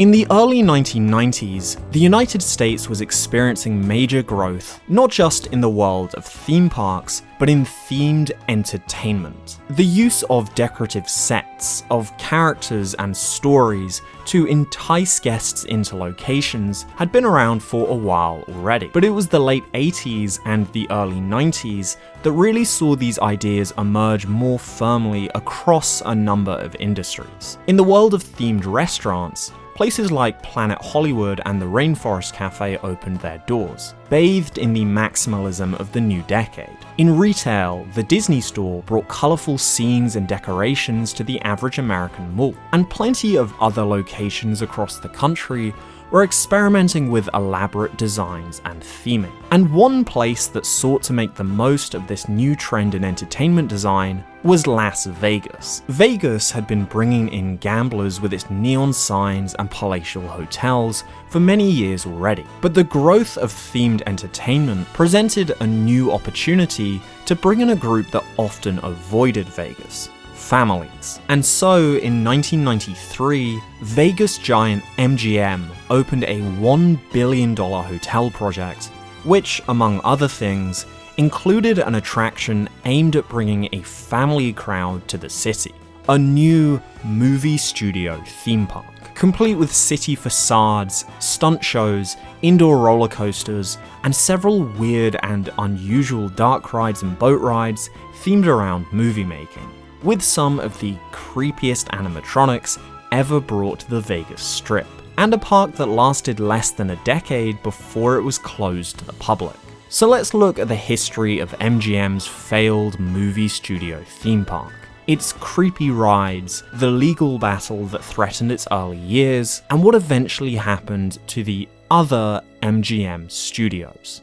In the early 1990s, the United States was experiencing major growth, not just in the world of theme parks, but in themed entertainment. The use of decorative sets, of characters and stories to entice guests into locations had been around for a while already. But it was the late 80s and the early 90s that really saw these ideas emerge more firmly across a number of industries. In the world of themed restaurants, places like Planet Hollywood and the Rainforest Cafe opened their doors, bathed in the maximalism of the new decade. In retail, the Disney Store brought colourful scenes and decorations to the average American mall, and plenty of other locations across the country were experimenting with elaborate designs and theming. And one place that sought to make the most of this new trend in entertainment design was Las Vegas. Vegas had been bringing in gamblers with its neon signs and palatial hotels for many years already, but the growth of themed entertainment presented a new opportunity to bring in a group that often avoided Vegas: families. And so in 1993, Vegas giant MGM opened a $1 billion hotel project, which, among other things, included an attraction aimed at bringing a family crowd to the city: a new movie studio theme park, complete with city facades, stunt shows, indoor roller coasters, and several weird and unusual dark rides and boat rides themed around movie making, with some of the creepiest animatronics ever brought to the Vegas Strip, and a park that lasted less than a decade before it was closed to the public. So let's look at the history of MGM's failed movie studio theme park, its creepy rides, the legal battle that threatened its early years, and what eventually happened to the other MGM studios.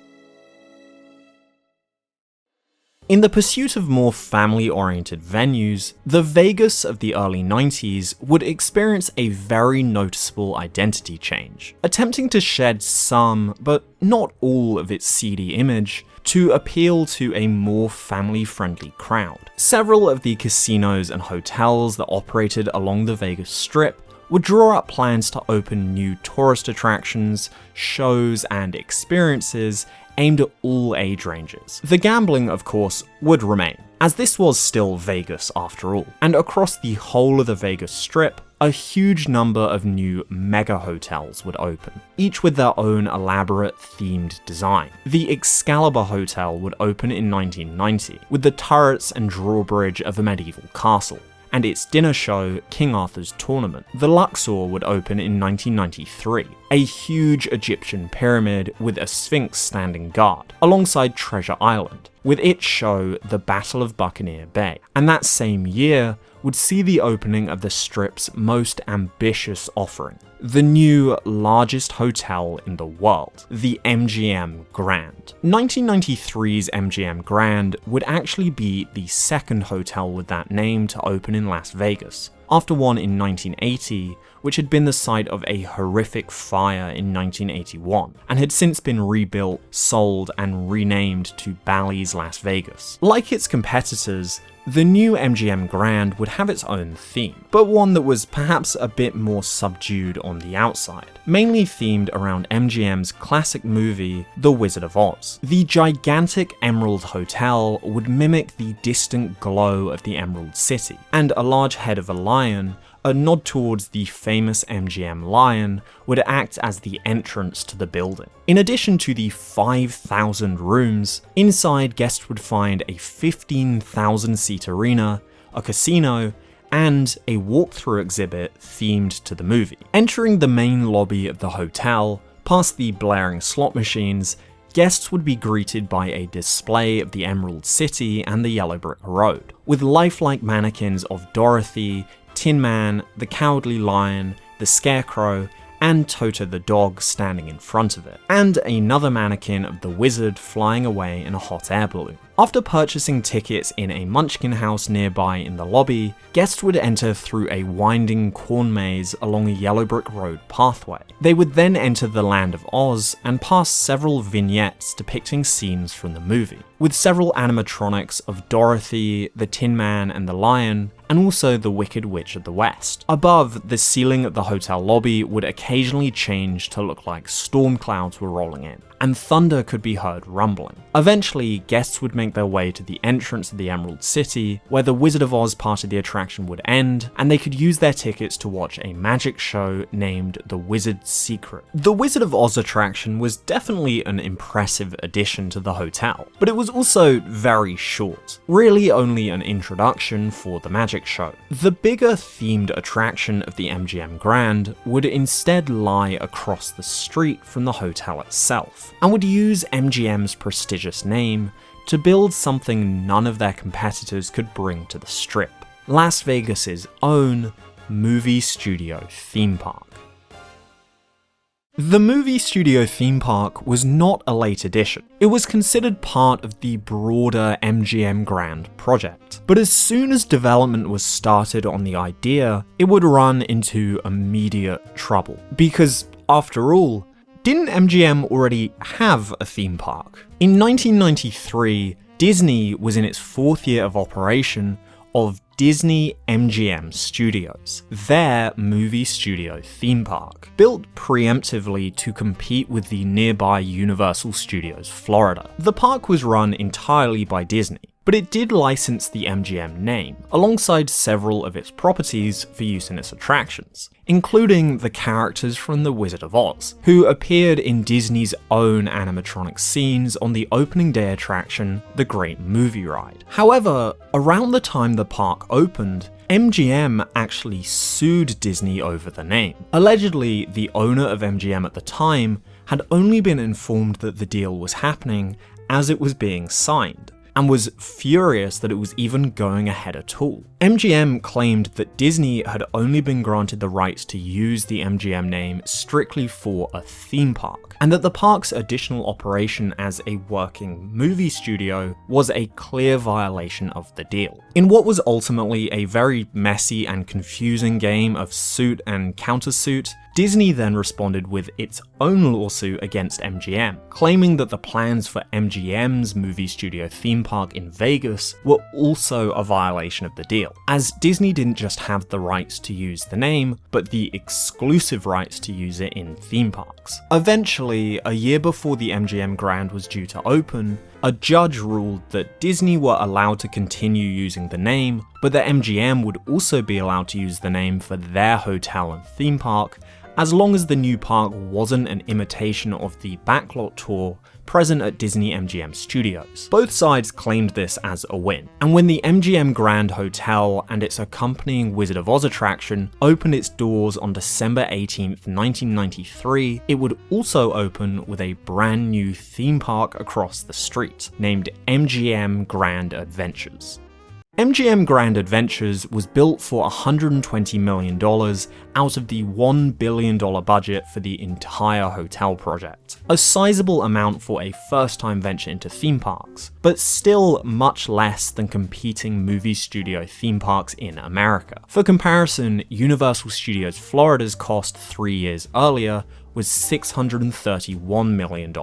In the pursuit of more family-oriented venues, the Vegas of the early 90s would experience a very noticeable identity change, attempting to shed some, but not all, of its seedy image to appeal to a more family-friendly crowd. Several of the casinos and hotels that operated along the Vegas Strip would draw up plans to open new tourist attractions, shows, and experiences aimed at all age ranges. The gambling, of course, would remain, as this was still Vegas after all, and across the whole of the Vegas Strip, a huge number of new mega hotels would open, each with their own elaborate themed design. The Excalibur Hotel would open in 1990, with the turrets and drawbridge of a medieval castle, and its dinner show, King Arthur's Tournament. The Luxor would open in 1993, a huge Egyptian pyramid with a sphinx standing guard, alongside Treasure Island, with its show, The Battle of Buccaneer Bay. And that same year would see the opening of the Strip's most ambitious offering, the new largest hotel in the world, the MGM Grand. 1993's MGM Grand would actually be the second hotel with that name to open in Las Vegas, after one in 1980, which had been the site of a horrific fire in 1981, and had since been rebuilt, sold, and renamed to Bally's Las Vegas. Like its competitors, the new MGM Grand would have its own theme, but one that was perhaps a bit more subdued on the outside, mainly themed around MGM's classic movie, The Wizard of Oz. The gigantic Emerald Hotel would mimic the distant glow of the Emerald City, and a large head of a lion, a nod towards the famous MGM lion, would act as the entrance to the building. In addition to the 5,000 rooms, inside guests would find a 15,000-seat arena, a casino, and a walkthrough exhibit themed to the movie. Entering the main lobby of the hotel, past the blaring slot machines, guests would be greeted by a display of the Emerald City and the Yellow Brick Road, with lifelike mannequins of Dorothy, Tin Man, the Cowardly Lion, the Scarecrow, and Toto the dog standing in front of it, and another mannequin of the Wizard flying away in a hot air balloon. After purchasing tickets in a Munchkin house nearby in the lobby, guests would enter through a winding corn maze along a Yellow Brick Road pathway. They would then enter the Land of Oz and pass several vignettes depicting scenes from the movie, with several animatronics of Dorothy, the Tin Man, and the Lion, and also the Wicked Witch of the West. Above, the ceiling at the hotel lobby would occasionally change to look like storm clouds were rolling in, and thunder could be heard rumbling. Eventually, guests would make their way to the entrance of the Emerald City, where the Wizard of Oz part of the attraction would end, and they could use their tickets to watch a magic show named The Wizard's Secret. The Wizard of Oz attraction was definitely an impressive addition to the hotel, but it was also very short, really only an introduction for the magic show. The bigger themed attraction of the MGM Grand would instead lie across the street from the hotel itself, and would use MGM's prestigious name to build something none of their competitors could bring to the Strip: Las Vegas's own movie studio theme park. The movie studio theme park was not a late addition. It was considered part of the broader MGM Grand project. But as soon as development was started on the idea, it would run into immediate trouble. Because, after all, didn't MGM already have a theme park? In 1993, Disney was in its 4th year of operation of Disney MGM Studios, their movie studio theme park, built preemptively to compete with the nearby Universal Studios Florida. The park was run entirely by Disney, but it did license the MGM name, alongside several of its properties for use in its attractions, including the characters from The Wizard of Oz, who appeared in Disney's own animatronic scenes on the opening day attraction, The Great Movie Ride. However, around the time the park opened, MGM actually sued Disney over the name. Allegedly, the owner of MGM at the time had only been informed that the deal was happening as it was being signed, and was furious that it was even going ahead at all. MGM claimed that Disney had only been granted the rights to use the MGM name strictly for a theme park, and that the park's additional operation as a working movie studio was a clear violation of the deal. In what was ultimately a very messy and confusing game of suit and countersuit, Disney then responded with its own lawsuit against MGM, claiming that the plans for MGM's movie studio theme park in Vegas were also a violation of the deal, as Disney didn't just have the rights to use the name, but the exclusive rights to use it in theme parks. Eventually, a year before the MGM Grand was due to open, a judge ruled that Disney were allowed to continue using the name, but that MGM would also be allowed to use the name for their hotel and theme park, as long as the new park wasn't an imitation of the Backlot tour present at Disney MGM Studios. Both sides claimed this as a win, and when the MGM Grand Hotel and its accompanying Wizard of Oz attraction opened its doors on December 18th, 1993, it would also open with a brand new theme park across the street, named MGM Grand Adventures. MGM Grand Adventures was built for $120 million out of the $1 billion budget for the entire hotel project. A sizable amount for a first-time venture into theme parks, but still much less than competing movie studio theme parks in America. For comparison, Universal Studios Florida's cost 3 years earlier was $631 million,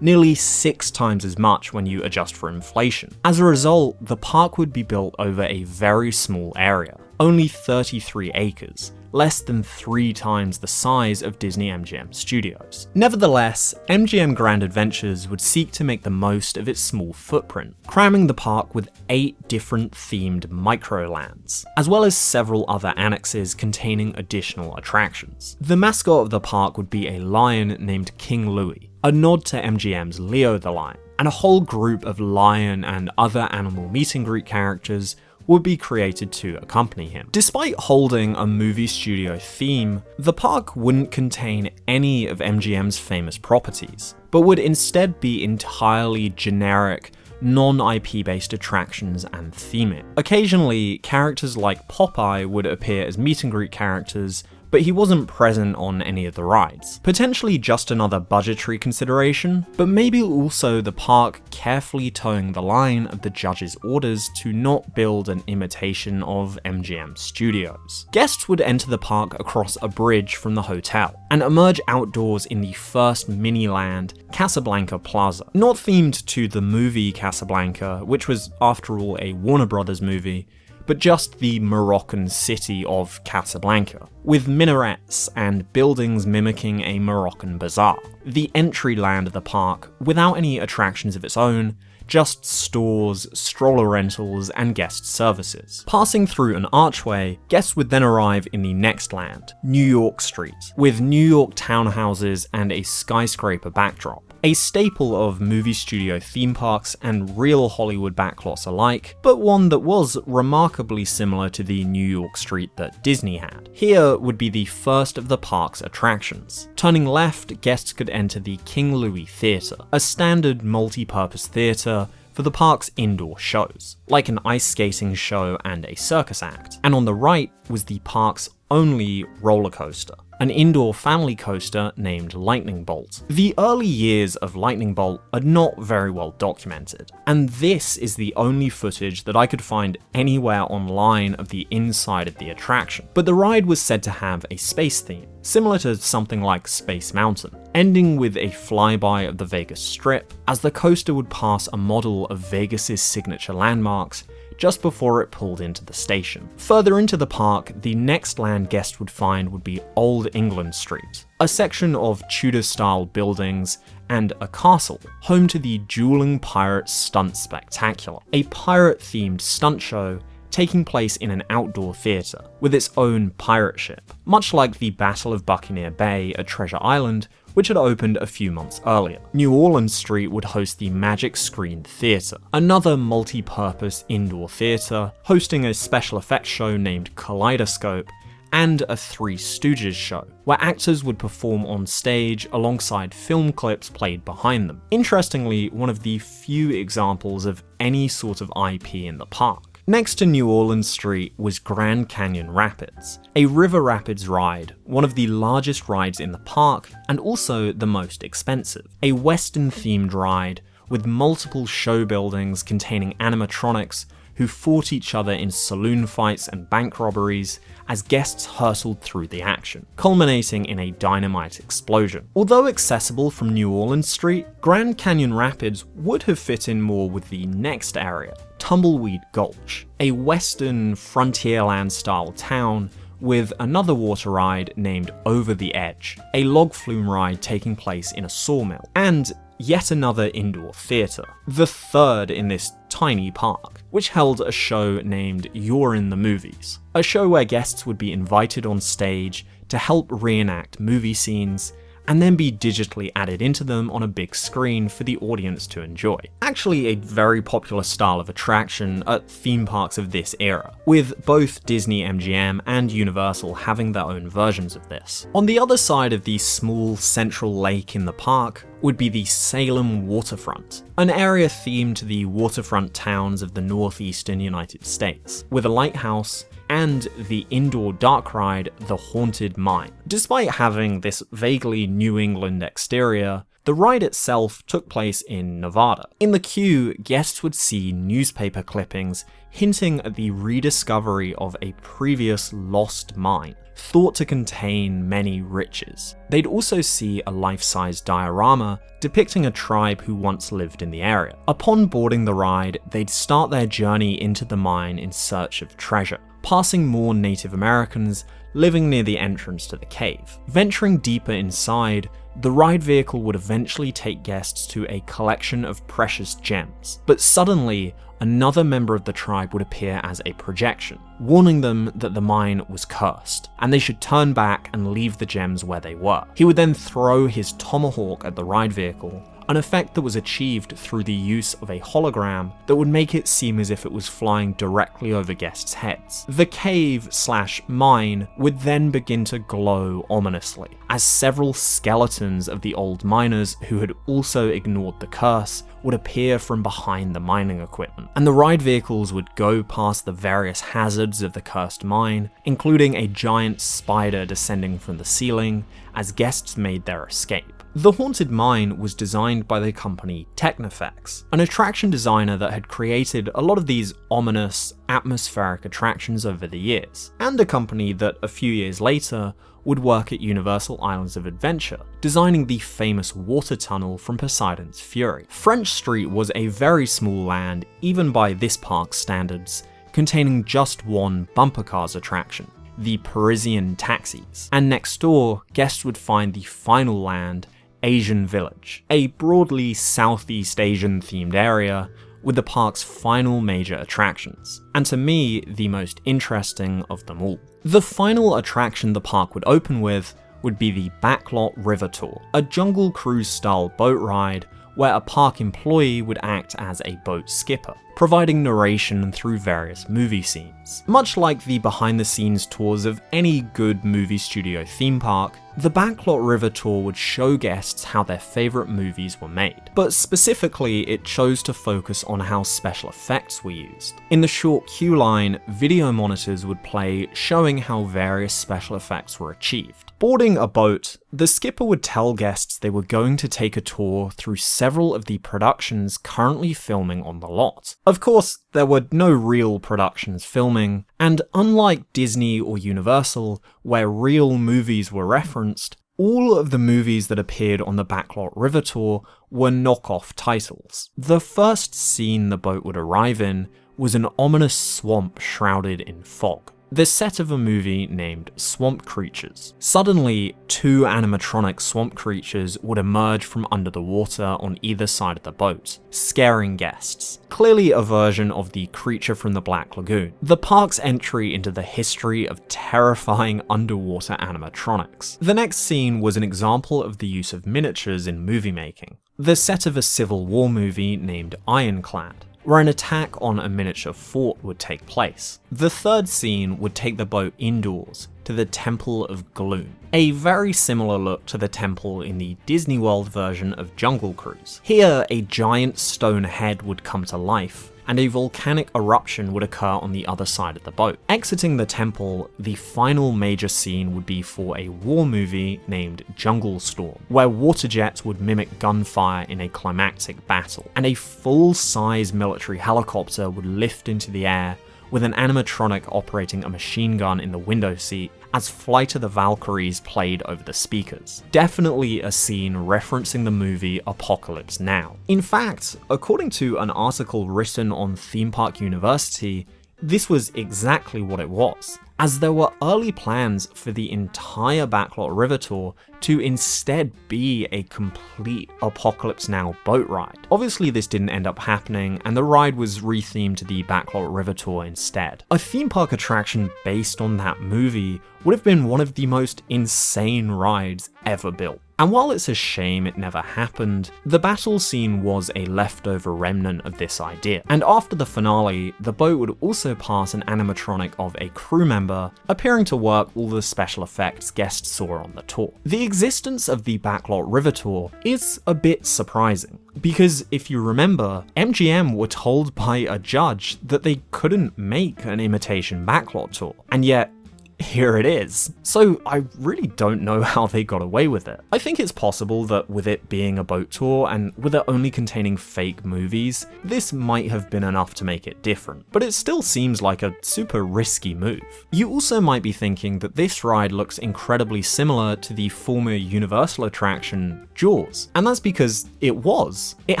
nearly 6 times as much when you adjust for inflation. As a result, the park would be built over a very small area, only 33 acres, less than 3 times the size of Disney MGM Studios. Nevertheless, MGM Grand Adventures would seek to make the most of its small footprint, cramming the park with 8 different themed microlands, as well as several other annexes containing additional attractions. The mascot of the park would be a lion named King Louie, a nod to MGM's Leo the Lion, and a whole group of lion and other animal meet and greet characters would be created to accompany him. Despite holding a movie studio theme, the park wouldn't contain any of MGM's famous properties, but would instead be entirely generic, non-IP based attractions and theming. Occasionally, characters like Popeye would appear as meet and greet characters, but he wasn't present on any of the rides. Potentially just another budgetary consideration, but maybe also the park carefully towing the line of the judge's orders to not build an imitation of MGM Studios. Guests would enter the park across a bridge from the hotel, and emerge outdoors in the first mini-land, Casablanca Plaza. Not themed to the movie Casablanca, which was after all a Warner Brothers movie, but just the Moroccan city of Casablanca, with minarets and buildings mimicking a Moroccan bazaar. The entry land of the park, without any attractions of its own, just stores, stroller rentals, and guest services. Passing through an archway, guests would then arrive in the next land, New York Street, with New York townhouses and a skyscraper backdrop. A staple of movie studio theme parks and real Hollywood backlots alike, but one that was remarkably similar to the New York Street that Disney had. Here would be the first of the park's attractions. Turning left, guests could enter the King Louis Theatre, a standard multi-purpose theatre for the park's indoor shows, like an ice skating show and a circus act. And on the right was the park's only roller coaster, an indoor family coaster named Lightning Bolt. The early years of Lightning Bolt are not very well documented, and this is the only footage that I could find anywhere online of the inside of the attraction. But the ride was said to have a space theme, similar to something like Space Mountain, ending with a flyby of the Vegas Strip, as the coaster would pass a model of Vegas's signature landmarks just before it pulled into the station. Further into the park, the next land guests would find would be Old England Street, a section of Tudor-style buildings and a castle, home to the Dueling Pirates Stunt Spectacular, a pirate-themed stunt show taking place in an outdoor theatre, with its own pirate ship, much like the Battle of Buccaneer Bay at Treasure Island, which had opened a few months earlier. New Orleans Street would host the Magic Screen Theatre, another multi-purpose indoor theatre, hosting a special effects show named Kaleidoscope, and a Three Stooges show, where actors would perform on stage alongside film clips played behind them. Interestingly, one of the few examples of any sort of IP in the park. Next to New Orleans Street was Grand Canyon Rapids, a river rapids ride, one of the largest rides in the park and also the most expensive. A Western-themed ride with multiple show buildings containing animatronics who fought each other in saloon fights and bank robberies as guests hurtled through the action, culminating in a dynamite explosion. Although accessible from New Orleans Street, Grand Canyon Rapids would have fit in more with the next area, Tumbleweed Gulch, a western frontierland-style town with another water ride named Over the Edge, a log flume ride taking place in a sawmill, and yet another indoor theatre, the third in this tiny park, which held a show named You're in the Movies, a show where guests would be invited on stage to help reenact movie scenes and then be digitally added into them on a big screen for the audience to enjoy. Actually a very popular style of attraction at theme parks of this era, with both Disney MGM and Universal having their own versions of this. On the other side of the small central lake in the park would be the Salem Waterfront, an area themed to the waterfront towns of the northeastern United States, with a lighthouse and the indoor dark ride, The Haunted Mine. Despite having this vaguely New England exterior, the ride itself took place in Nevada. In the queue, guests would see newspaper clippings hinting at the rediscovery of a previous lost mine, thought to contain many riches. They'd also see a life-size diorama depicting a tribe who once lived in the area. Upon boarding the ride, they'd start their journey into the mine in search of treasure, passing more Native Americans living near the entrance to the cave. Venturing deeper inside, the ride vehicle would eventually take guests to a collection of precious gems, but suddenly another member of the tribe would appear as a projection, warning them that the mine was cursed, and they should turn back and leave the gems where they were. He would then throw his tomahawk at the ride vehicle, an effect that was achieved through the use of a hologram that would make it seem as if it was flying directly over guests' heads. The cave/mine would then begin to glow ominously, as several skeletons of the old miners who had also ignored the curse would appear from behind the mining equipment, and the ride vehicles would go past the various hazards of the cursed mine, including a giant spider descending from the ceiling as guests made their escape. The Haunted Mine was designed by the company Technifex, an attraction designer that had created a lot of these ominous, atmospheric attractions over the years, and a company that a few years later would work at Universal Islands of Adventure, designing the famous water tunnel from Poseidon's Fury. French Street was a very small land, even by this park's standards, containing just one bumper cars attraction, the Parisian taxis. And next door, guests would find the final land, Asian Village, a broadly Southeast Asian themed area with the park's final major attractions, and to me, the most interesting of them all. The final attraction the park would open with would be the Backlot River Tour, a Jungle Cruise style boat ride where a park employee would act as a boat skipper, providing narration through various movie scenes. Much like the behind-the-scenes tours of any good movie studio theme park, the Backlot River Tour would show guests how their favourite movies were made, but specifically it chose to focus on how special effects were used. In the short queue line, video monitors would play showing how various special effects were achieved. Boarding a boat, the skipper would tell guests they were going to take a tour through several of the productions currently filming on the lot. Of course, there were no real productions filming, and unlike Disney or Universal, where real movies were referenced, all of the movies that appeared on the Backlot River Tour were knockoff titles. The first scene the boat would arrive in was an ominous swamp shrouded in fog, the set of a movie named Swamp Creatures. Suddenly, two animatronic swamp creatures would emerge from under the water on either side of the boat, scaring guests. Clearly a version of the creature from the Black Lagoon, the park's entry into the history of terrifying underwater animatronics. The next scene was an example of the use of miniatures in movie making, the set of a Civil War movie named Ironclad, where an attack on a miniature fort would take place. The third scene would take the boat indoors to the Temple of Gloom, a very similar look to the temple in the Disney World version of Jungle Cruise. Here, a giant stone head would come to life, and a volcanic eruption would occur on the other side of the boat. Exiting the temple, the final major scene would be for a war movie named Jungle Storm, where water jets would mimic gunfire in a climactic battle, and a full-size military helicopter would lift into the air with an animatronic operating a machine gun in the window seat as Flight of the Valkyries played over the speakers. Definitely a scene referencing the movie Apocalypse Now. In fact, according to an article written on Theme Park University, this was exactly what it was, as there were early plans for the entire Backlot River Tour to instead be a complete Apocalypse Now boat ride. Obviously this didn't end up happening, and the ride was rethemed to the Backlot River Tour instead. A theme park attraction based on that movie would have been one of the most insane rides ever built. And while it's a shame it never happened, the battle scene was a leftover remnant of this idea. And after the finale, the boat would also pass an animatronic of a crew member, appearing to work all the special effects guests saw on the tour. The existence of the Backlot River Tour is a bit surprising, because if you remember, MGM were told by a judge that they couldn't make an imitation Backlot tour, and yet here it is. So I really don't know how they got away with it. I think it's possible that with it being a boat tour and with it only containing fake movies, this might have been enough to make it different, but it still seems like a super risky move. You also might be thinking that this ride looks incredibly similar to the former Universal attraction Jaws, and that's because it was. It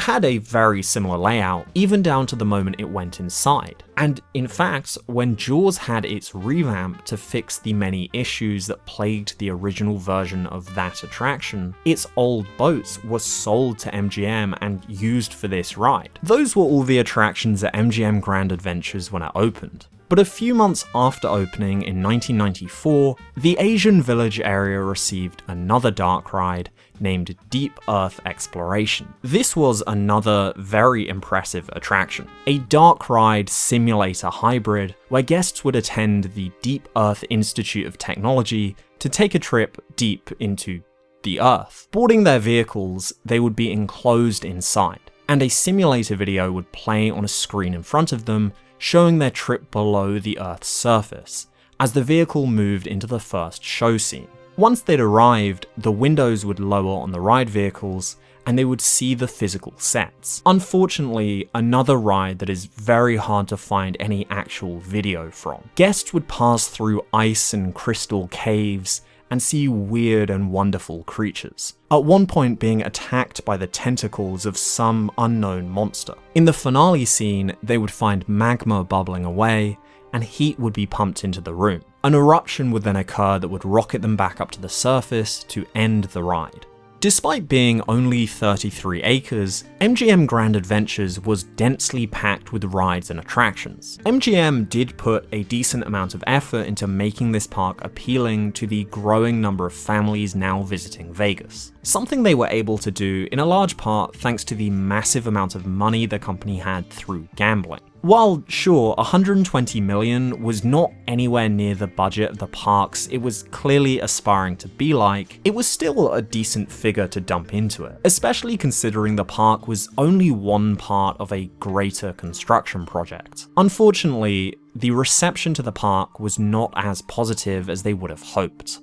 had a very similar layout, even down to the moment it went inside. And in fact, when Jaws had its revamp to fix the many issues that plagued the original version of that attraction, its old boats were sold to MGM and used for this ride. Those were all the attractions at MGM Grand Adventures when it opened. But a few months after opening in 1994, the Asian Village area received another dark ride named Deep Earth Exploration. This was another very impressive attraction, a dark ride simulator hybrid where guests would attend the Deep Earth Institute of Technology to take a trip deep into the Earth. Boarding their vehicles, they would be enclosed inside, and a simulator video would play on a screen in front of them, showing their trip below the Earth's surface, as the vehicle moved into the first show scene. Once they'd arrived, the windows would lower on the ride vehicles, and they would see the physical sets. Unfortunately, another ride that is very hard to find any actual video from. Guests would pass through ice and crystal caves, and see weird and wonderful creatures, at one point being attacked by the tentacles of some unknown monster. In the finale scene, they would find magma bubbling away, and heat would be pumped into the room. An eruption would then occur that would rocket them back up to the surface to end the ride. Despite being only 33 acres, MGM Grand Adventures was densely packed with rides and attractions. MGM did put a decent amount of effort into making this park appealing to the growing number of families now visiting Vegas. Something they were able to do in a large part thanks to the massive amount of money the company had through gambling. While, sure, $120 million was not anywhere near the budget of the parks it was clearly aspiring to be like, it was still a decent figure to dump into it, especially considering the park was only one part of a greater construction project. Unfortunately, the reception to the park was not as positive as they would have hoped.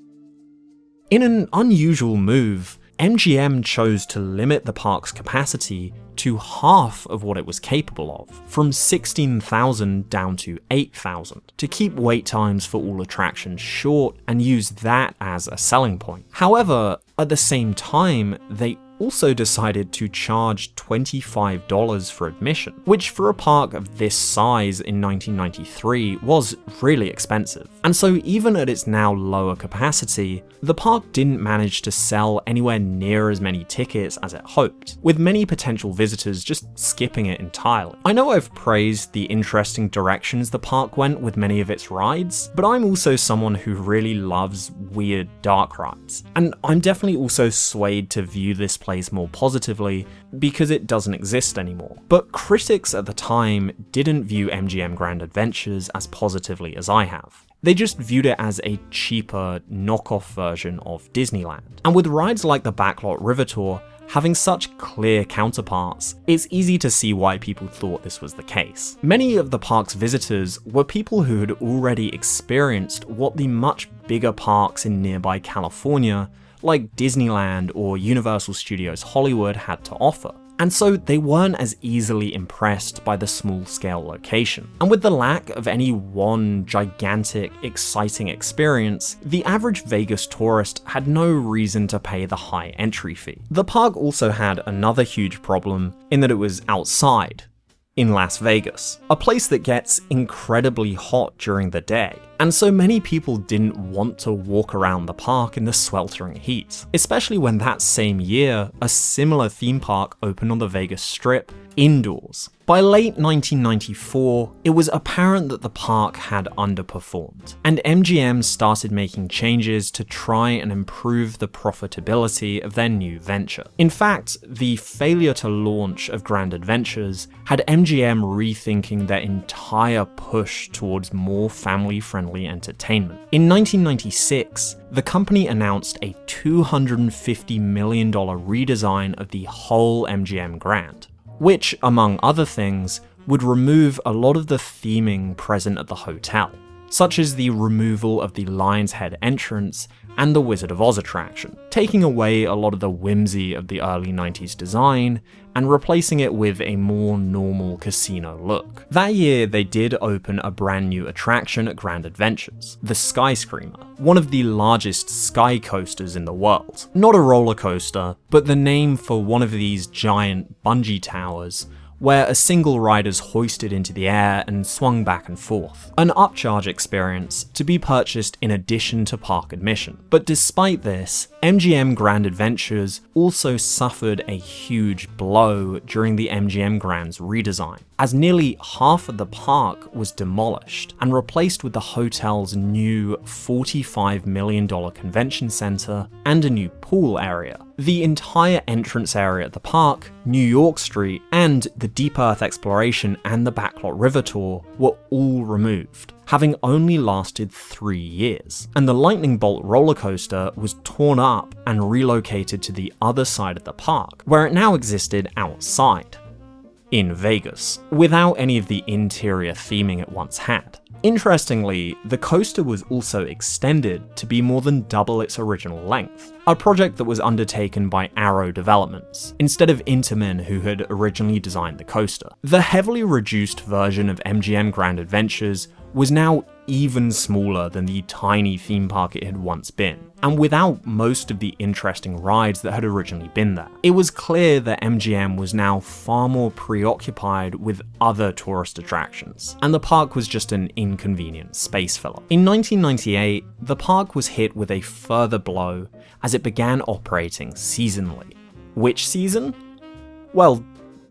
In an unusual move, MGM chose to limit the park's capacity to half of what it was capable of, from 16,000 down to 8,000, to keep wait times for all attractions short and use that as a selling point. However, at the same time, they also decided to charge $25 for admission, which for a park of this size in 1993 was really expensive. And so even at its now lower capacity, the park didn't manage to sell anywhere near as many tickets as it hoped, with many potential visitors just skipping it entirely. I know I've praised the interesting directions the park went with many of its rides, but I'm also someone who really loves weird dark rides, and I'm definitely also swayed to view this place more positively because it doesn't exist anymore. But critics at the time didn't view MGM Grand Adventures as positively as I have. They just viewed it as a cheaper, knockoff version of Disneyland. And with rides like the Backlot River Tour having such clear counterparts, it's easy to see why people thought this was the case. Many of the park's visitors were people who had already experienced what the much bigger parks in nearby California, like Disneyland or Universal Studios Hollywood, had to offer. And so they weren't as easily impressed by the small-scale location. And with the lack of any one gigantic, exciting experience, the average Vegas tourist had no reason to pay the high entry fee. The park also had another huge problem in that it was outside, in Las Vegas, a place that gets incredibly hot during the day. And so many people didn't want to walk around the park in the sweltering heat, especially when that same year, a similar theme park opened on the Vegas Strip indoors. By late 1994, it was apparent that the park had underperformed, and MGM started making changes to try and improve the profitability of their new venture. In fact, the failure to launch of Grand Adventures had MGM rethinking their entire push towards more family-friendly entertainment. In 1996, the company announced a $250 million redesign of the whole MGM Grand, which, among other things, would remove a lot of the theming present at the hotel, such as the removal of the Lion's Head entrance and the Wizard of Oz attraction, taking away a lot of the whimsy of the early 90s design and replacing it with a more normal casino look. That year, they did open a brand new attraction at Grand Adventures, the Sky Screamer, one of the largest sky coasters in the world. Not a roller coaster, but the name for one of these giant bungee towers where a single rider's hoisted into the air and swung back and forth. An upcharge experience to be purchased in addition to park admission. But despite this, MGM Grand Adventures also suffered a huge blow during the MGM Grand's redesign, as nearly half of the park was demolished and replaced with the hotel's new $45 million convention center and a new pool area. The entire entrance area at the park, New York Street, and the Deep Earth Exploration and the Backlot River Tour were all removed, having only lasted 3 years. And the Lightning Bolt roller coaster was torn up and relocated to the other side of the park, where it now existed outside, in Vegas, without any of the interior theming it once had. Interestingly, the coaster was also extended to be more than double its original length, a project that was undertaken by Arrow Developments, instead of Intamin, who had originally designed the coaster. The heavily reduced version of MGM Grand Adventures was now even smaller than the tiny theme park it had once been, and without most of the interesting rides that had originally been there. It was clear that MGM was now far more preoccupied with other tourist attractions, and the park was just an inconvenient space filler. In 1998, the park was hit with a further blow as it began operating seasonally. Which season? Well,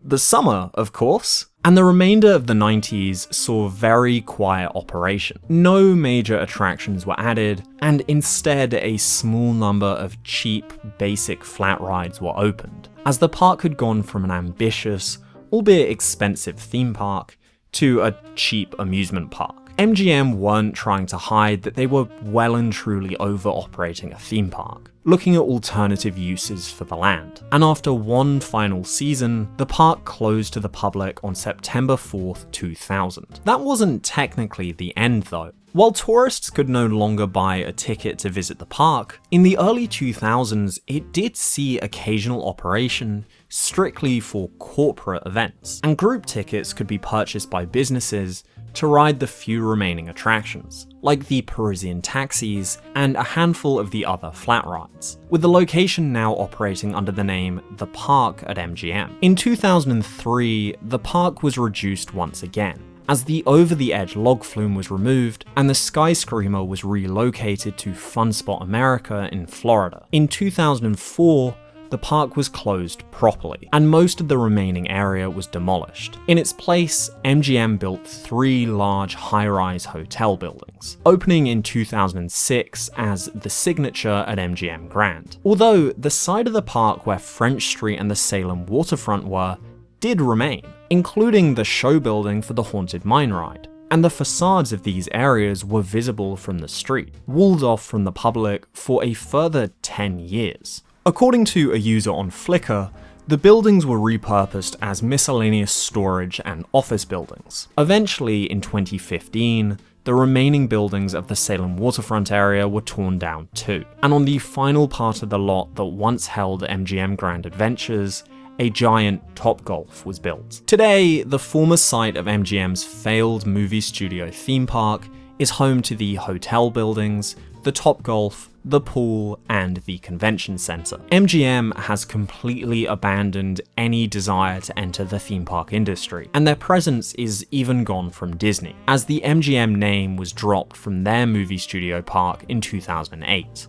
the summer, of course. And the remainder of the 90s saw very quiet operation. No major attractions were added, and instead a small number of cheap, basic flat rides were opened, as the park had gone from an ambitious, albeit expensive theme park to a cheap amusement park. MGM weren't trying to hide that they were well and truly over-operating a theme park, looking at alternative uses for the land. And after one final season, the park closed to the public on September 4th, 2000. That wasn't technically the end though. While tourists could no longer buy a ticket to visit the park, in the early 2000s it did see occasional operation strictly for corporate events, and group tickets could be purchased by businesses to ride the few remaining attractions, like the Parisian taxis and a handful of the other flat rides, with the location now operating under the name The Park at MGM. In 2003, the park was reduced once again, as the over-the-edge log flume was removed and the Sky Screamer was relocated to Fun Spot America in Florida. In 2004, the park was closed properly, and most of the remaining area was demolished. In its place, MGM built 3 large high-rise hotel buildings, opening in 2006 as the Signature at MGM Grand. Although the side of the park where French Street and the Salem waterfront were did remain, including the show building for the Haunted Mine ride, and the facades of these areas were visible from the street, walled off from the public for a further 10 years. According to a user on Flickr, the buildings were repurposed as miscellaneous storage and office buildings. Eventually, in 2015, the remaining buildings of the Salem waterfront area were torn down too, and on the final part of the lot that once held MGM Grand Adventures, a giant Topgolf was built. Today, the former site of MGM's failed movie studio theme park is home to the hotel buildings, the Topgolf, the pool, and the convention center. MGM has completely abandoned any desire to enter the theme park industry, and their presence is even gone from Disney, as the MGM name was dropped from their movie studio park in 2008.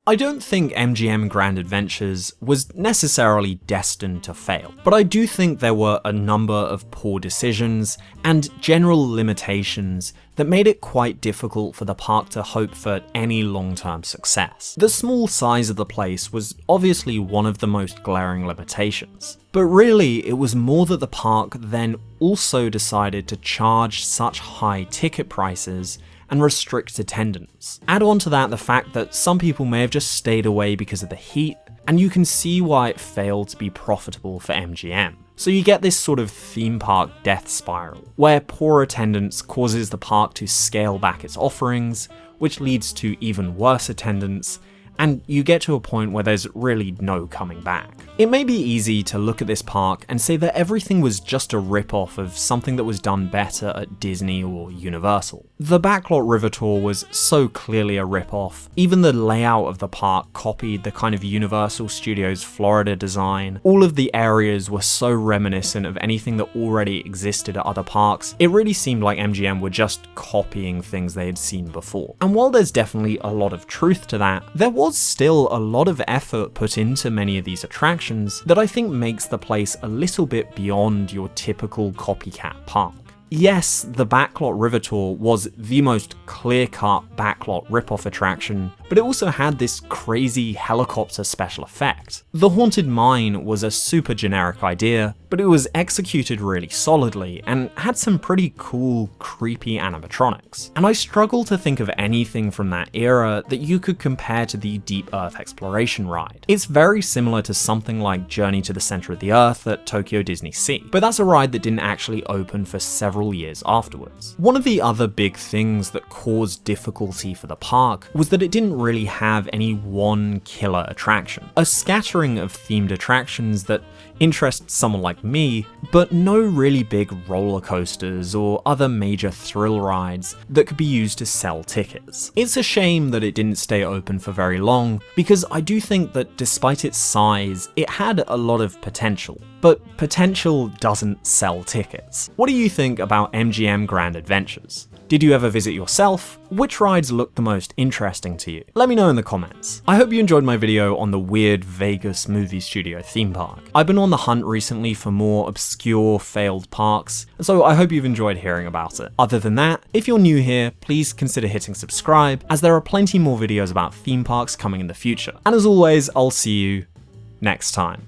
I don't think MGM Grand Adventures was necessarily destined to fail, but I do think there were a number of poor decisions and general limitations that made it quite difficult for the park to hope for any long-term success. The small size of the place was obviously one of the most glaring limitations, but really it was more that the park then also decided to charge such high ticket prices and restrict attendance. Add on to that the fact that some people may have just stayed away because of the heat, and you can see why it failed to be profitable for MGM. So you get this sort of theme park death spiral, where poor attendance causes the park to scale back its offerings, which leads to even worse attendance, and you get to a point where there's really no coming back. It may be easy to look at this park and say that everything was just a rip-off of something that was done better at Disney or Universal. The Backlot River Tour was so clearly a rip-off. Even the layout of the park copied the kind of Universal Studios Florida design. All of the areas were so reminiscent of anything that already existed at other parks. It really seemed like MGM were just copying things they had seen before. And while there's definitely a lot of truth to that, there was still a lot of effort put into many of these attractions that I think makes the place a little bit beyond your typical copycat park. Yes, the Backlot River Tour was the most clear-cut Backlot rip-off attraction, but it also had this crazy helicopter special effect. The Haunted Mine was a super generic idea, but it was executed really solidly and had some pretty cool, creepy animatronics. And I struggle to think of anything from that era that you could compare to the Deep Earth Exploration ride. It's very similar to something like Journey to the Center of the Earth at Tokyo Disney Sea, but that's a ride that didn't actually open for several years afterwards. One of the other big things that caused difficulty for the park was that it didn't really have any one killer attraction. A scattering of themed attractions that interest someone like me, but no really big roller coasters or other major thrill rides that could be used to sell tickets. It's a shame that it didn't stay open for very long, because I do think that despite its size, it had a lot of potential. But potential doesn't sell tickets. What do you think about MGM Grand Adventures? Did you ever visit yourself? Which rides looked the most interesting to you? Let me know in the comments. I hope you enjoyed my video on the weird Vegas movie studio theme park. I've been on the hunt recently for more obscure, failed parks, so I hope you've enjoyed hearing about it. Other than that, if you're new here, please consider hitting subscribe, as there are plenty more videos about theme parks coming in the future. And as always, I'll see you next time.